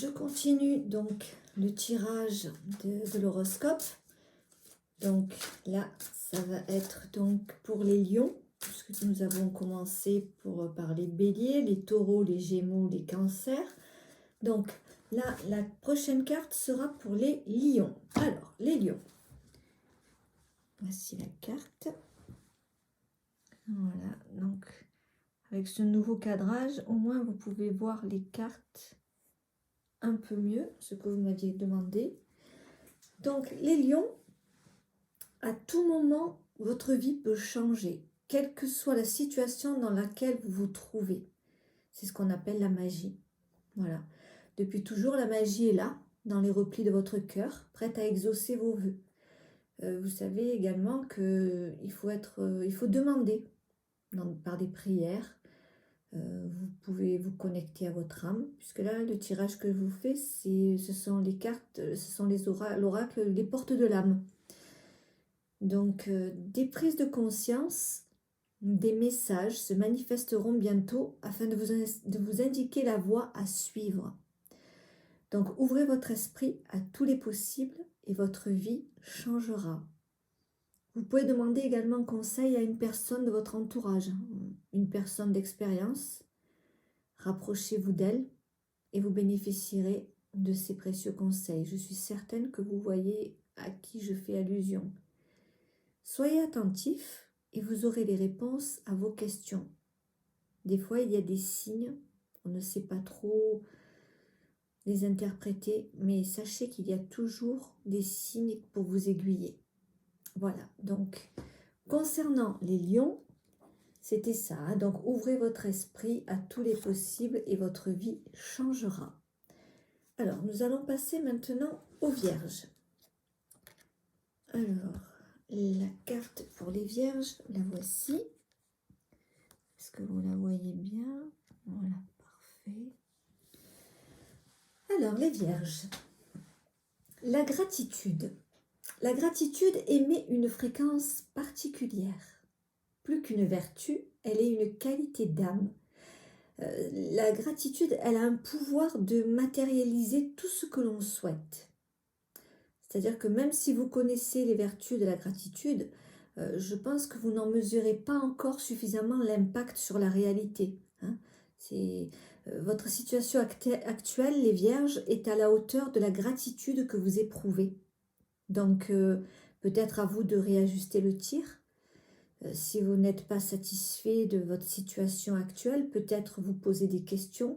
je continue donc le tirage de l'horoscope. Donc là, ça va être donc pour les lions, puisque nous avons commencé par les béliers, les taureaux, les gémeaux, les cancers. Donc là, la prochaine carte sera pour les lions. Alors, les lions. Voici la carte. Voilà, donc avec ce nouveau cadrage, au moins vous pouvez voir les cartes un peu mieux, ce que vous m'aviez demandé. Donc les lions, à tout moment, votre vie peut changer, quelle que soit la situation dans laquelle vous vous trouvez. C'est ce qu'on appelle la magie. Voilà. Depuis toujours, la magie est là, dans les replis de votre cœur, prête à exaucer vos vœux. Vous savez également qu'il faut demander par des prières. Vous pouvez vous connecter à votre âme, puisque là, le tirage que je vous fais, ce sont les cartes, ce sont l'oracle, les portes de l'âme. Donc, des prises de conscience, des messages se manifesteront bientôt afin de vous indiquer la voie à suivre. Donc, ouvrez votre esprit à tous les possibles et votre vie changera. Vous pouvez demander également conseil à une personne de votre entourage, une personne d'expérience. Rapprochez-vous d'elle et vous bénéficierez de ces précieux conseils. Je suis certaine que vous voyez à qui je fais allusion. Soyez attentifs et vous aurez les réponses à vos questions. Des fois, il y a des signes, on ne sait pas trop les interpréter, mais sachez qu'il y a toujours des signes pour vous aiguiller. Voilà, donc concernant les lions, c'était ça. Hein, donc ouvrez votre esprit à tous les possibles et votre vie changera. Alors, nous allons passer maintenant aux vierges. Alors, la carte pour les vierges, la voici. Est-ce que vous la voyez bien? Voilà, parfait. Alors, les vierges. La gratitude. La gratitude émet une fréquence particulière. Plus qu'une vertu, elle est une qualité d'âme. La gratitude, elle a un pouvoir de matérialiser tout ce que l'on souhaite. C'est-à-dire que même si vous connaissez les vertus de la gratitude, je pense que vous n'en mesurez pas encore suffisamment l'impact sur la réalité. Hein. Votre situation actuelle, les vierges, est à la hauteur de la gratitude que vous éprouvez. Donc, peut-être à vous de réajuster le tir. Si vous n'êtes pas satisfait de votre situation actuelle, peut-être vous poser des questions.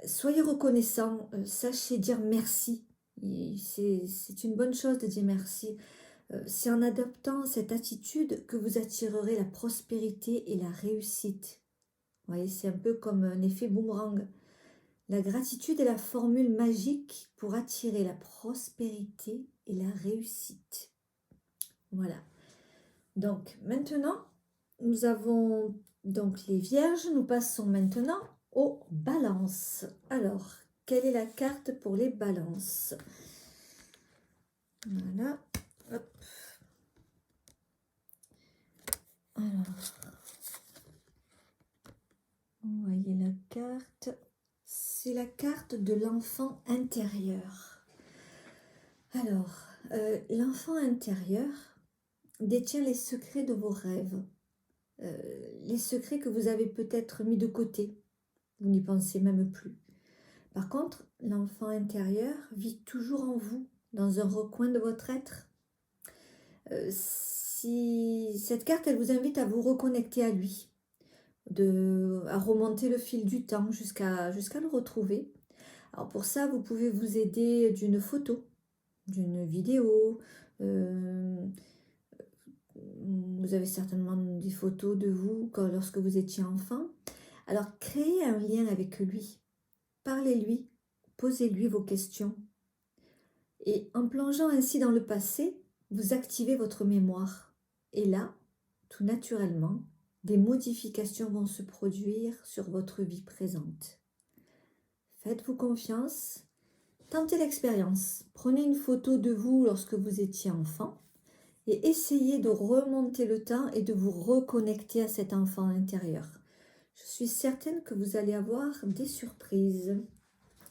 Soyez reconnaissant, sachez dire merci. C'est une bonne chose de dire merci. C'est en adoptant cette attitude que vous attirerez la prospérité et la réussite. Vous voyez, c'est un peu comme un effet boomerang. La gratitude est la formule magique pour attirer la prospérité et la réussite. Voilà. Donc maintenant, nous avons donc les vierges. Nous passons maintenant aux balances. Alors, quelle est la carte pour les balances? Voilà. Hop. Alors, vous voyez la carte. C'est la carte de l'enfant intérieur. Alors, l'enfant intérieur détient les secrets de vos rêves, les secrets que vous avez peut-être mis de côté, vous n'y pensez même plus. Par contre, l'enfant intérieur vit toujours en vous, dans un recoin de votre être. Si cette carte, elle vous invite à vous reconnecter à lui, à remonter le fil du temps jusqu'à le retrouver. Alors pour ça, vous pouvez vous aider d'une photo, d'une vidéo. Vous avez certainement des photos de vous lorsque vous étiez enfant. Alors créez un lien avec lui, parlez-lui, posez-lui vos questions. Et en plongeant ainsi dans le passé, vous activez votre mémoire. Et là, tout naturellement, des modifications vont se produire sur votre vie présente. Faites-vous confiance, tentez l'expérience. Prenez une photo de vous lorsque vous étiez enfant et essayez de remonter le temps et de vous reconnecter à cet enfant intérieur. Je suis certaine que vous allez avoir des surprises.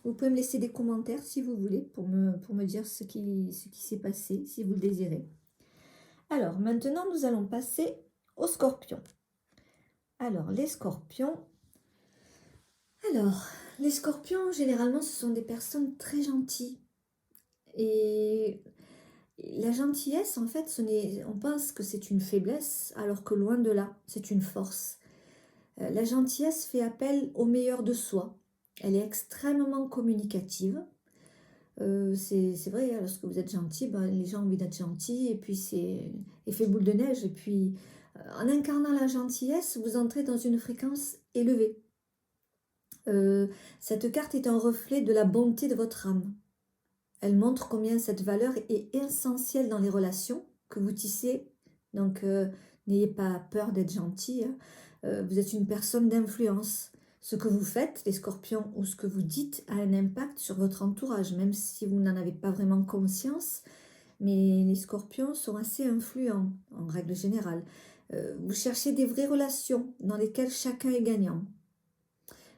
Vous pouvez me laisser des commentaires si vous voulez pour me dire ce qui s'est passé, si vous le désirez. Alors, maintenant, nous allons passer aux scorpions. Alors, les scorpions. Alors, les scorpions, généralement, ce sont des personnes très gentilles. Et la gentillesse, en fait, on pense que c'est une faiblesse, alors que loin de là, c'est une force. La gentillesse fait appel au meilleur de soi. Elle est extrêmement communicative. C'est vrai, hein, lorsque vous êtes gentil, ben, les gens ont envie d'être gentils, et puis c'est effet boule de neige. Et puis, en incarnant la gentillesse, vous entrez dans une fréquence élevée. Cette carte est un reflet de la bonté de votre âme. Elle montre combien cette valeur est essentielle dans les relations que vous tissez. Donc, n'ayez pas peur d'être gentil. Hein. Vous êtes une personne d'influence. Ce que vous faites, les scorpions, ou ce que vous dites a un impact sur votre entourage, même si vous n'en avez pas vraiment conscience. Mais les scorpions sont assez influents, en règle générale. Vous cherchez des vraies relations dans lesquelles chacun est gagnant.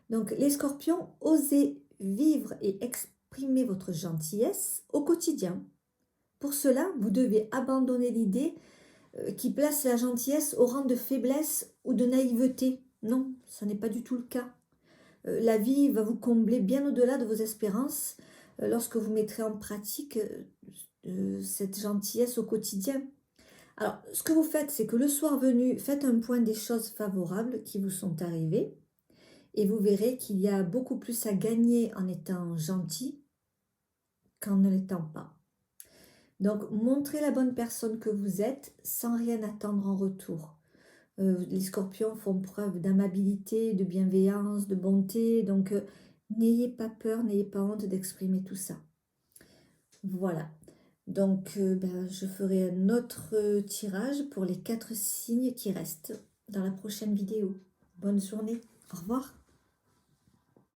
Donc, les scorpions, osez vivre et exprimer votre gentillesse au quotidien. Pour cela, vous devez abandonner l'idée qui place la gentillesse au rang de faiblesse ou de naïveté. Non, ce n'est pas du tout le cas. La vie va vous combler bien au-delà de vos espérances lorsque vous mettrez en pratique cette gentillesse au quotidien. Alors, ce que vous faites, c'est que le soir venu, faites un point des choses favorables qui vous sont arrivées et vous verrez qu'il y a beaucoup plus à gagner en étant gentil qu'en ne l'étant pas. Donc, montrez la bonne personne que vous êtes sans rien attendre en retour. Les scorpions font preuve d'amabilité, de bienveillance, de bonté. Donc, n'ayez pas peur, n'ayez pas honte d'exprimer tout ça. Voilà. Donc, je ferai un autre tirage pour les 4 signes qui restent dans la prochaine vidéo. Bonne journée. Au revoir.